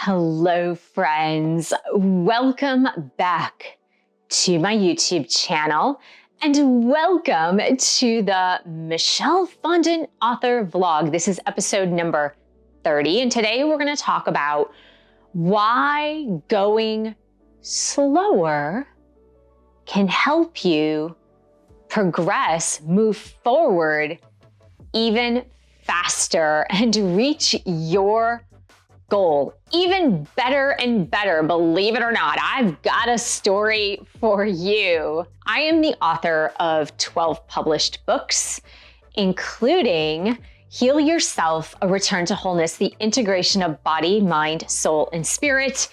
Hello, friends. Welcome back to my YouTube channel and welcome to the Michelle Fondin Author vlog. This is episode number 30, and today we're going to talk about why going slower can help you progress, move forward even faster, and reach your goal even better and better. Believe it or not, I've got a story for you. I am the author of 12 published books, including Heal Yourself, A Return to Wholeness, the integration of body, mind, soul, and spirit,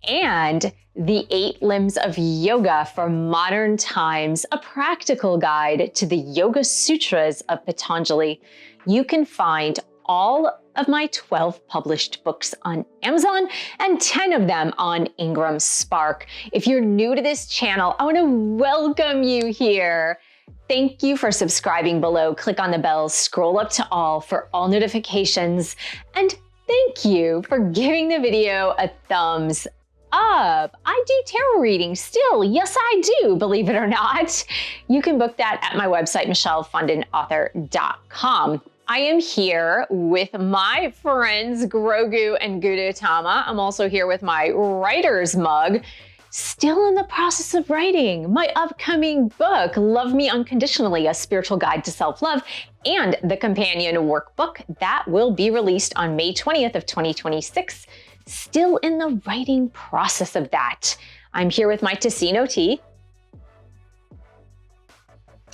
and The 8 Limbs of Yoga for Modern Times, a practical guide to the Yoga Sutras of Patanjali. You can find all of my 12 published books on Amazon and 10 of them on Ingram Spark. If you're new to this channel, I want to welcome you here. Thank you for subscribing below. Click on the bell, scroll up to all for all notifications, and thank you for giving the video a thumbs up. I do tarot readings still. Yes, I do, believe it or not. You can book that at my website, michellefondinauthor.com. I am here with my friends Grogu and Gudetama. I'm also here with my writer's mug, still in the process of writing my upcoming book, Love Me Unconditionally, A Spiritual Guide to Self-Love, and the companion workbook that will be released on May 20th of 2026. Still in the writing process of that. I'm here with my Ticino tea,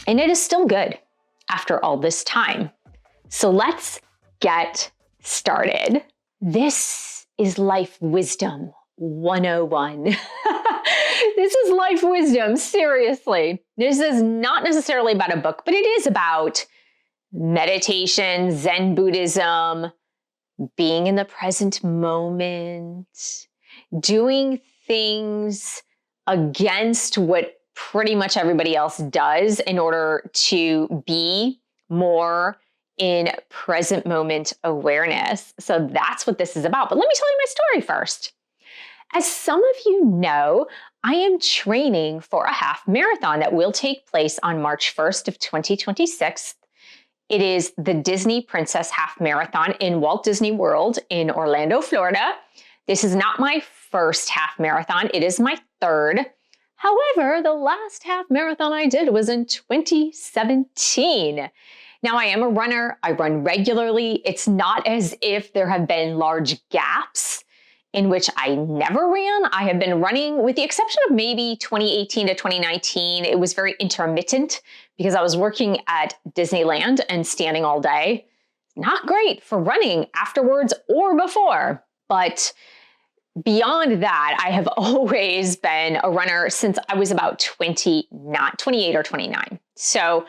and it is still good after all this time. So let's get started. This is Life Wisdom 101. This is life wisdom, seriously. This is not necessarily about a book, but it is about meditation, Zen Buddhism, being in the present moment, doing things against what pretty much everybody else does in order to be more in present moment awareness. So that's what this is about. But let me tell you my story first. As some of you know, I am training for a half marathon that will take place on March 1st of 2026. It is the Disney Princess Half Marathon in Walt Disney World in Orlando, Florida. This is not my first half marathon. It is my third. However, the last half marathon I did was in 2017. Now, I am a runner. I run regularly. It's not as if there have been large gaps in which I never ran. I have been running, with the exception of maybe 2018 to 2019. It was very intermittent because I was working at Disneyland and standing all day. Not great for running afterwards or before. But beyond that, I have always been a runner since I was about 28 or 29. So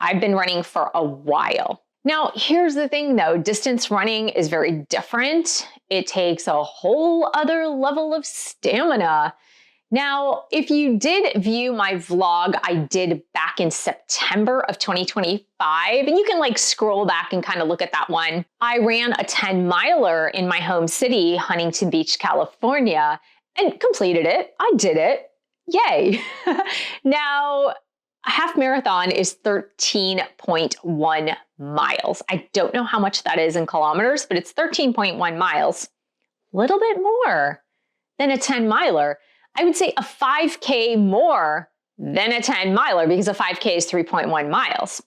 I've been running for a while. Now, here's the thing though, distance running is very different. It takes a whole other level of stamina. Now, if you did view my vlog I did back in September of 2025, and you can scroll back and kind of look at that one, I ran a 10-miler in my home city, Huntington Beach, California, and completed it. I did it. Yay. Now, a half marathon is 13.1 miles. I don't know how much that is in kilometers, but it's 13.1 miles. A little bit more than a 10-miler. I would say a 5K more than a 10-miler because a 5K is 3.1 miles.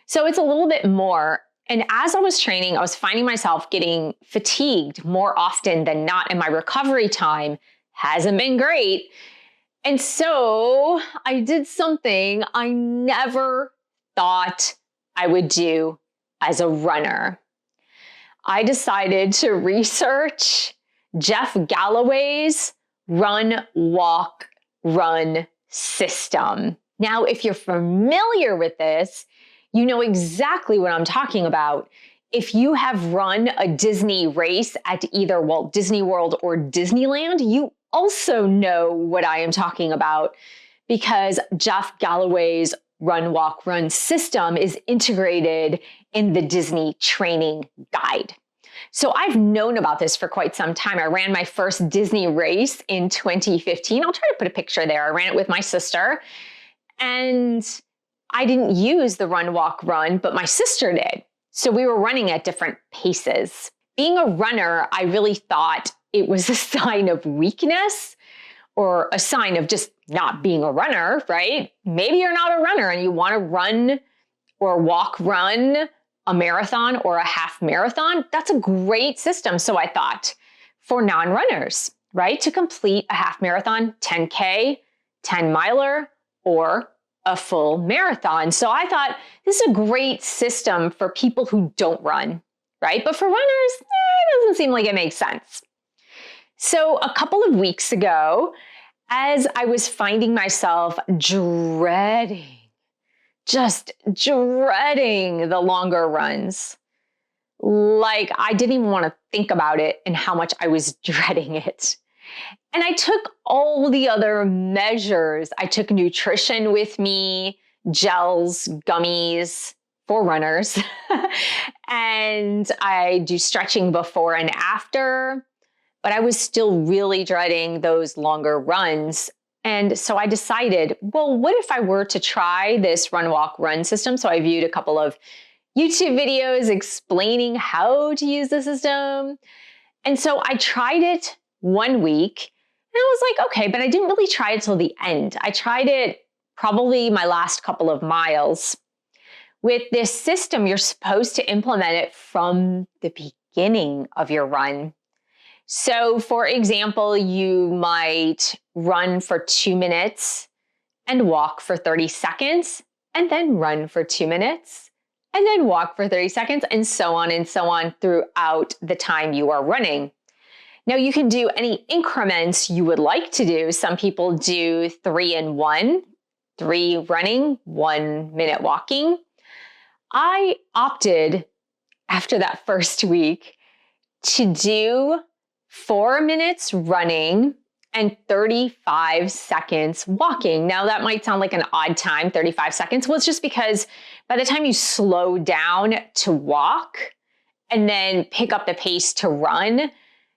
So it's a little bit more. And as I was training, I was finding myself getting fatigued more often than not, and my recovery time hasn't been great. And so I did something I never thought I would do as a runner. I decided to research Jeff Galloway's Run, Walk, Run system. Now, if you're familiar with this, you know exactly what I'm talking about. If you have run a Disney race at either Walt Disney World or Disneyland, you also know what I am talking about, because Jeff Galloway's Run, Walk, Run system is integrated in the Disney training guide. So I've known about this for quite some time. I ran my first Disney race in 2015. I'll try to put a picture there. I ran it with my sister, and I didn't use the run, walk, run, but my sister did. So we were running at different paces. Being a runner, I really thought it was a sign of weakness or a sign of just not being a runner, right? Maybe you're not a runner and you want to run or walk, run a marathon or a half marathon. That's a great system. So I thought for non-runners, right? To complete a half marathon, 10K, 10 miler, or a full marathon. So I thought this is a great system for people who don't run, right? But for runners, it doesn't seem like it makes sense. So a couple of weeks ago, as I was finding myself just dreading the longer runs, like I didn't even want to think about it and how much I was dreading it. And I took all the other measures. I took nutrition with me, gels, gummies for runners, and I do stretching before and after, but I was still really dreading those longer runs. And so I decided, well, what if I were to try this run, walk, run system? So I viewed a couple of YouTube videos explaining how to use the system. And so I tried it 1 week. And I was like, okay, but I didn't really try it till the end. I tried it probably my last couple of miles. With this system, you're supposed to implement it from the beginning of your run. So for example, you might run for 2 minutes and walk for 30 seconds, and then run for 2 minutes, and then walk for 30 seconds, and so on throughout the time you are running. Now you can do any increments you would like to do. Some people do 3 and 1, 3 running, 1 minute walking. I opted after that first week to do 4 minutes running and 35 seconds walking. Now that might sound like an odd time, 35 seconds. Well, it's just because by the time you slow down to walk and then pick up the pace to run,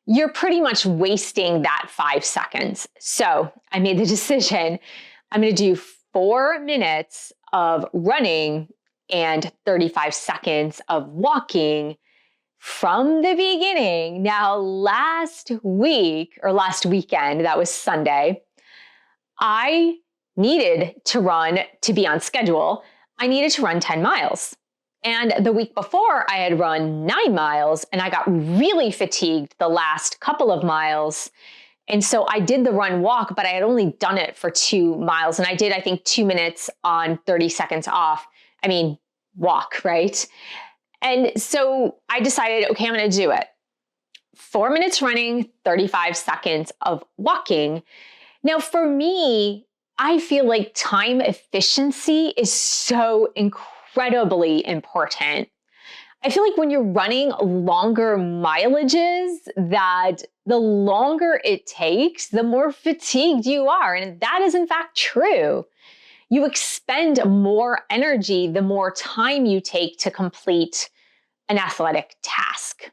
you're pretty much wasting that 5 seconds. So I made the decision, I'm going to do 4 minutes of running and 35 seconds of walking from the beginning. Now, last weekend, that was Sunday, I needed to run to be on schedule. I needed to run 10 miles. And the week before, I had run 9 miles and I got really fatigued the last couple of miles. And so I did the run walk, but I had only done it for 2 miles. And I did, I think, 2 minutes on, 30 seconds off. Walk, right? And so I decided, okay, I'm going to do it. 4 minutes running, 35 seconds of walking. Now, for me, I feel like time efficiency is so incredibly important. I feel like when you're running longer mileages, that the longer it takes, the more fatigued you are. And that is in fact true. You expend more energy the more time you take to complete an athletic task.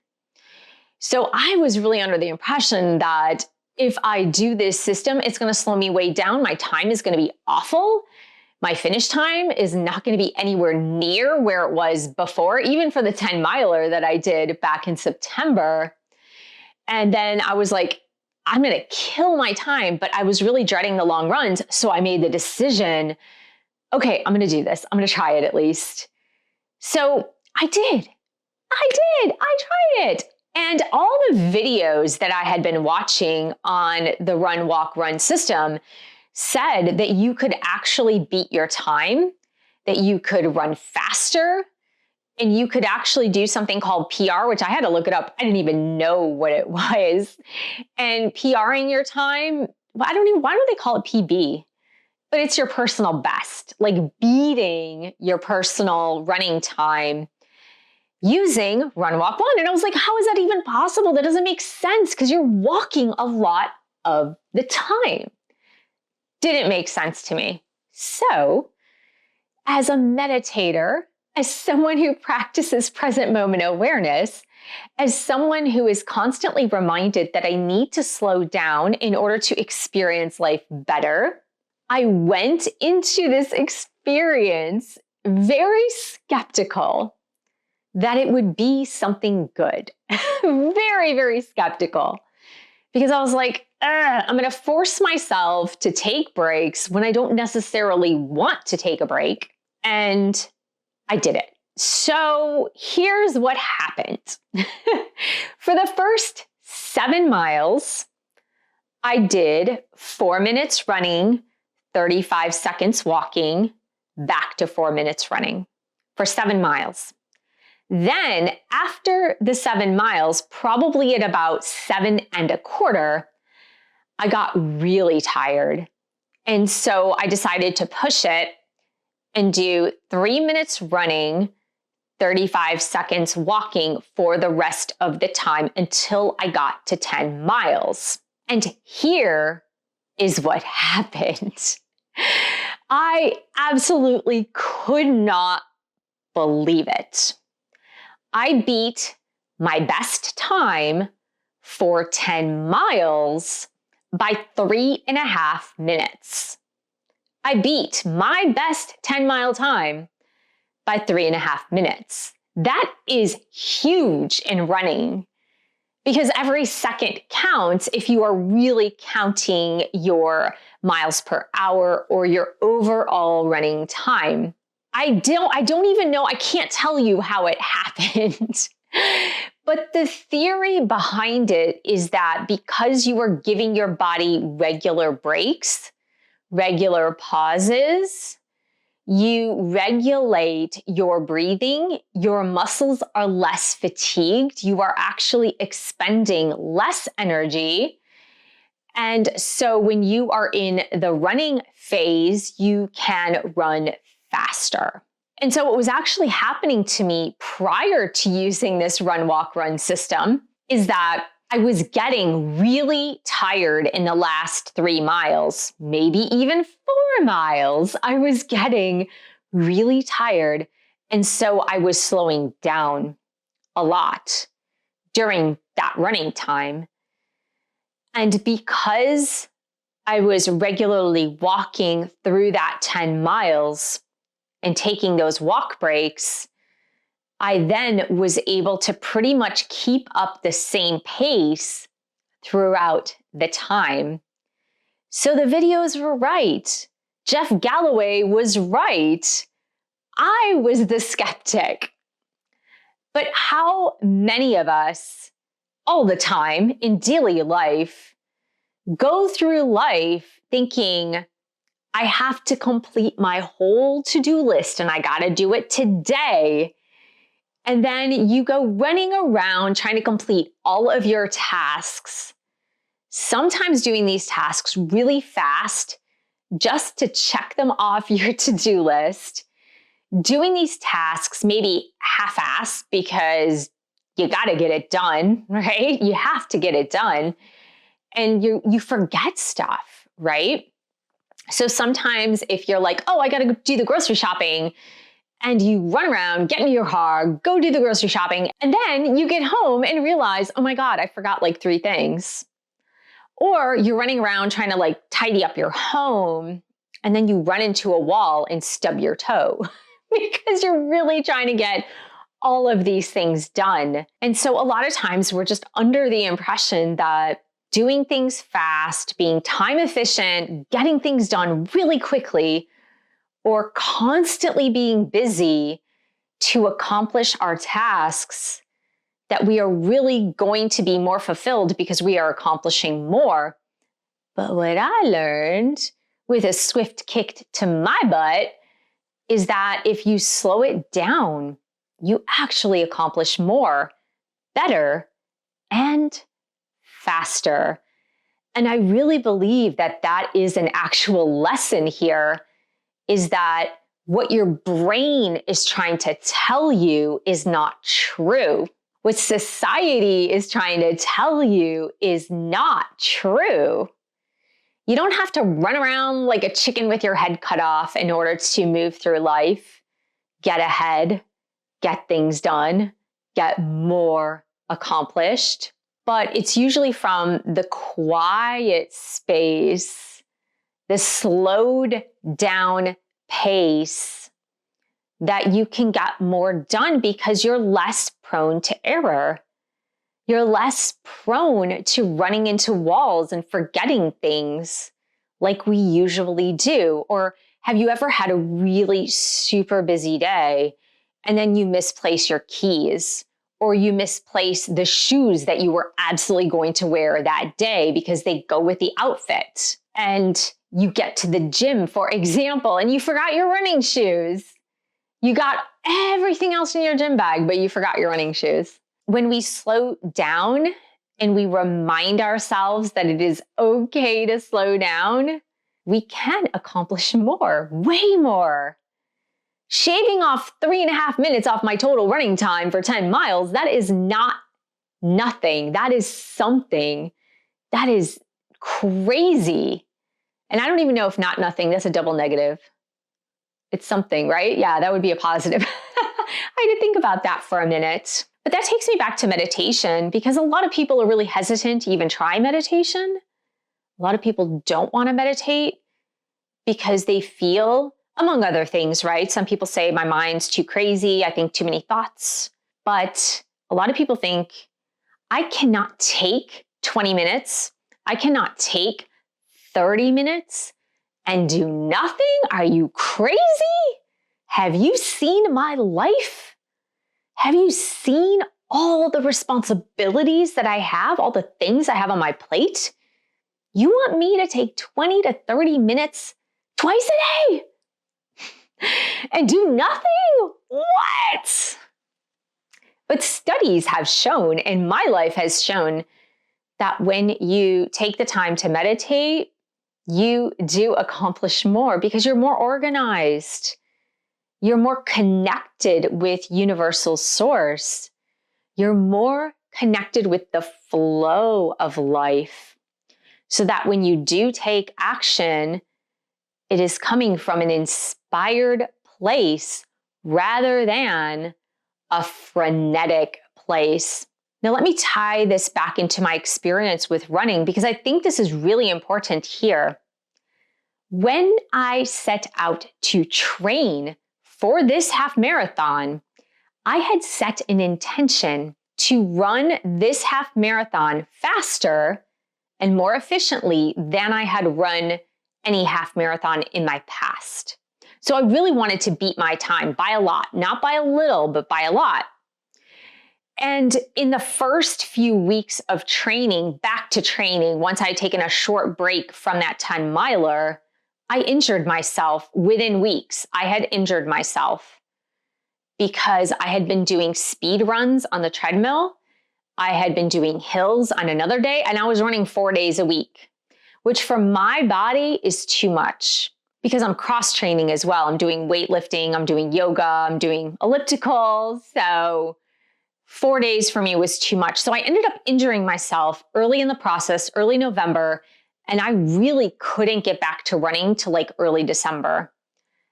So I was really under the impression that if I do this system, it's going to slow me way down. My time is going to be awful. My finish time is not going to be anywhere near where it was before, even for the 10 miler that I did back in September. And then I was like, I'm going to kill my time, but I was really dreading the long runs. So I made the decision, okay, I'm going to do this. I'm going to try it at least. So I did. I tried it. And all the videos that I had been watching on the run, walk, run system said that you could actually beat your time, that you could run faster, and you could actually do something called PR, which I had to look it up. I didn't even know what it was. And PRing your time, why don't they call it PB? But it's your personal best, like beating your personal running time using run, walk, run. And I was like, how is that even possible? That doesn't make sense because you're walking a lot of the time. Didn't make sense to me. So as a meditator, as someone who practices present moment awareness, As someone who is constantly reminded that I need to slow down in order to experience life better, I went into this experience very skeptical that it would be something good. Very, very skeptical. Because I was like, I'm going to force myself to take breaks when I don't necessarily want to take a break. And I did it. So here's what happened. For the first 7 miles, I did 4 minutes running, 35 seconds walking, back to 4 minutes running for 7 miles. Then after the 7 miles, probably at about 7.25, I got really tired. And so I decided to push it and do 3 minutes running, 35 seconds walking for the rest of the time until I got to 10 miles. And here is what happened. I absolutely could not believe it. I beat my best time for 10 miles by 3.5 minutes. I beat my best 10-mile time by 3.5 minutes. That is huge in running because every second counts if you are really counting your miles per hour or your overall running time. I don't even know, I can't tell you how it happened. But the theory behind it is that because you are giving your body regular breaks, regular pauses, you regulate your breathing, your muscles are less fatigued, you are actually expending less energy. And so when you are in the running phase, you can run faster. And so what was actually happening to me prior to using this run, walk, run system is that I was getting really tired in the last 3 miles, maybe even 4 miles. I was getting really tired. And so I was slowing down a lot during that running time. And because I was regularly walking through that 10 miles and taking those walk breaks, I then was able to pretty much keep up the same pace throughout the time. So the videos were right. Jeff Galloway was right. I was the skeptic. But how many of us, all the time in daily life, go through life thinking, I have to complete my whole to-do list and I gotta do it today. And then you go running around trying to complete all of your tasks, sometimes doing these tasks really fast just to check them off your to-do list, doing these tasks maybe half-assed because you gotta get it done, right? You have to get it done. And you forget stuff, right? So sometimes if you're like, oh, I gotta do the grocery shopping, and you run around, get in your car, go do the grocery shopping, and then you get home and realize, oh my God, I forgot like 3 things. Or you're running around trying to like tidy up your home, and then you run into a wall and stub your toe because you're really trying to get all of these things done. And so a lot of times we're just under the impression that doing things fast, being time efficient, getting things done really quickly, or constantly being busy to accomplish our tasks, that we are really going to be more fulfilled because we are accomplishing more. But what I learned with a swift kick to my butt is that if you slow it down, you actually accomplish more, better, and faster. And I really believe that that is an actual lesson here, is that what your brain is trying to tell you is not true. What society is trying to tell you is not true. You don't have to run around like a chicken with your head cut off in order to move through life, get ahead, get things done, get more accomplished, but it's usually from the quiet space, the slowed down pace that you can get more done because you're less prone to error. You're less prone to running into walls and forgetting things like we usually do. Or have you ever had a really super busy day and then you misplace your keys, or you misplace the shoes that you were absolutely going to wear that day because they go with the outfit? And you get to the gym, for example, and you forgot your running shoes. You got everything else in your gym bag, but you forgot your running shoes. When we slow down and we remind ourselves that it is okay to slow down, we can accomplish more, way more. Shaving off 3.5 minutes off my total running time for 10 miles, that is not nothing. That is something. That is crazy. And I don't even know if not nothing, that's a double negative. It's something, right? Yeah, that would be a positive. I had to think about that for a minute. But that takes me back to meditation, because a lot of people are really hesitant to even try meditation. A lot of people don't want to meditate because they feel, among other things, right? Some people say my mind's too crazy, I think too many thoughts. But a lot of people think, I cannot take 20 minutes, I cannot take 30 minutes and do nothing? Are you crazy? Have you seen my life? Have you seen all the responsibilities that I have, all the things I have on my plate? You want me to take 20 to 30 minutes twice a day and do nothing? What? But studies have shown, and my life has shown, that when you take the time to meditate, you do accomplish more because you're more organized. You're more connected with universal source. You're more connected with the flow of life, so that when you do take action, it is coming from an inspired place rather than a frenetic place. Now, let me tie this back into my experience with running, because I think this is really important here. When I set out to train for this half marathon, I had set an intention to run this half marathon faster and more efficiently than I had run any half marathon in my past. So I really wanted to beat my time by a lot, not by a little, but by a lot. And in the first few weeks of training, back to training, once I had taken a short break from that 10 miler, I injured myself within weeks. I had injured myself because I had been doing speed runs on the treadmill. I had been doing hills on another day, and I was running 4 days a week, which for my body is too much because I'm cross training as well. I'm doing weightlifting, I'm doing yoga, I'm doing ellipticals. So 4 days for me was too much. So I ended up injuring myself early in the process, early November, and I really couldn't get back to running till like early December.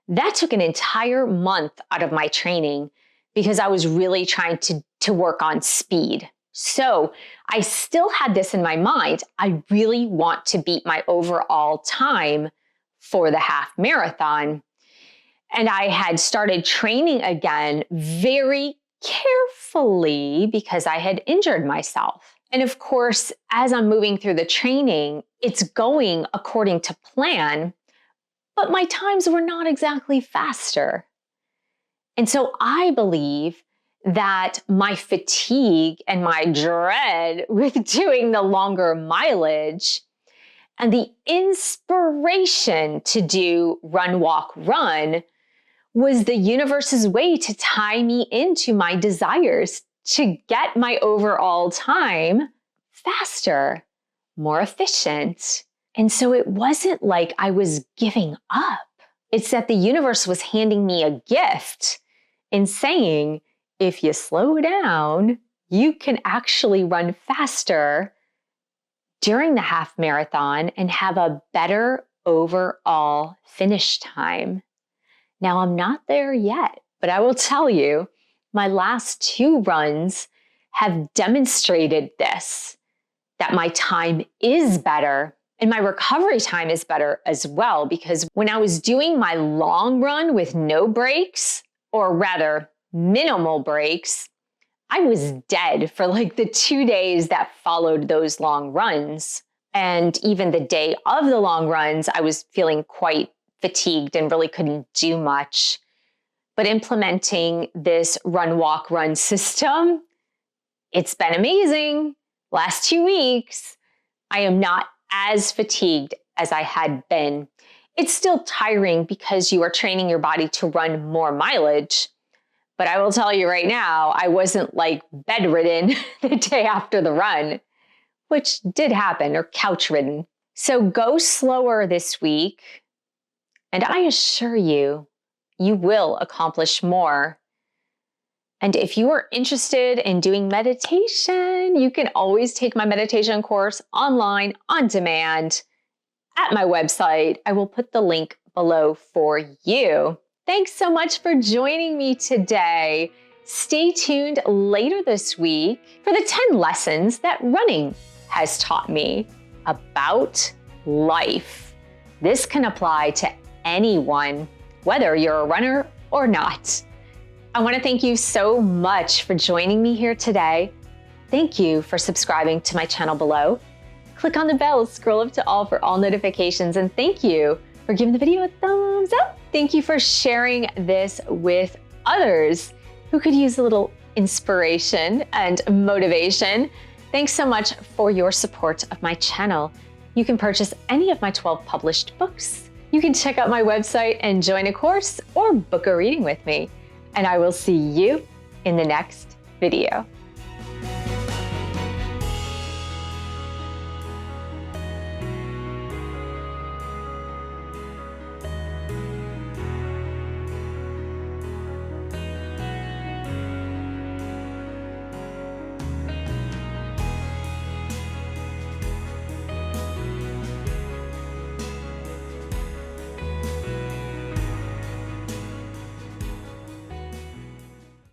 That took an entire month out of my training because I was really trying to work on speed. So I still had this in my mind. I really want to beat my overall time for the half marathon. And I had started training again very carefully because I had injured myself. And of course, as I'm moving through the training, it's going according to plan, but my times were not exactly faster. And so I believe that my fatigue and my dread with doing the longer mileage and the inspiration to do run, walk, run was the universe's way to tie me into my desires to get my overall time faster, more efficient. And so it wasn't like I was giving up. It's that the universe was handing me a gift and saying, if you slow down, you can actually run faster during the half marathon and have a better overall finish time. Now, I'm not there yet, but I will tell you, my last 2 runs have demonstrated this, that my time is better and my recovery time is better as well. Because when I was doing my long run with no breaks, or rather minimal breaks, I was dead for like the 2 days that followed those long runs. And even the day of the long runs, I was feeling quite fatigued and really couldn't do much. But implementing this run, walk, run system, it's been amazing. Last 2 weeks, I am not as fatigued as I had been. It's still tiring because you are training your body to run more mileage. But I will tell you right now, I wasn't like bedridden the day after the run, which did happen, or couch ridden. So go slower this week, and I assure you, you will accomplish more. And if you are interested in doing meditation, you can always take my meditation course online, on demand, at my website. I will put the link below for you. Thanks so much for joining me today. Stay tuned later this week for the 10 lessons that running has taught me about life. This can apply to anyone, whether you're a runner or not. I want to thank you so much for joining me here today. Thank you for subscribing to my channel below. Click on the bell, scroll up to all for all notifications, and thank you for giving the video a thumbs up. Thank you for sharing this with others who could use a little inspiration and motivation. Thanks so much for your support of my channel. You can purchase any of my 12 published books. You can check out my website and join a course or book a reading with me. And I will see you in the next video.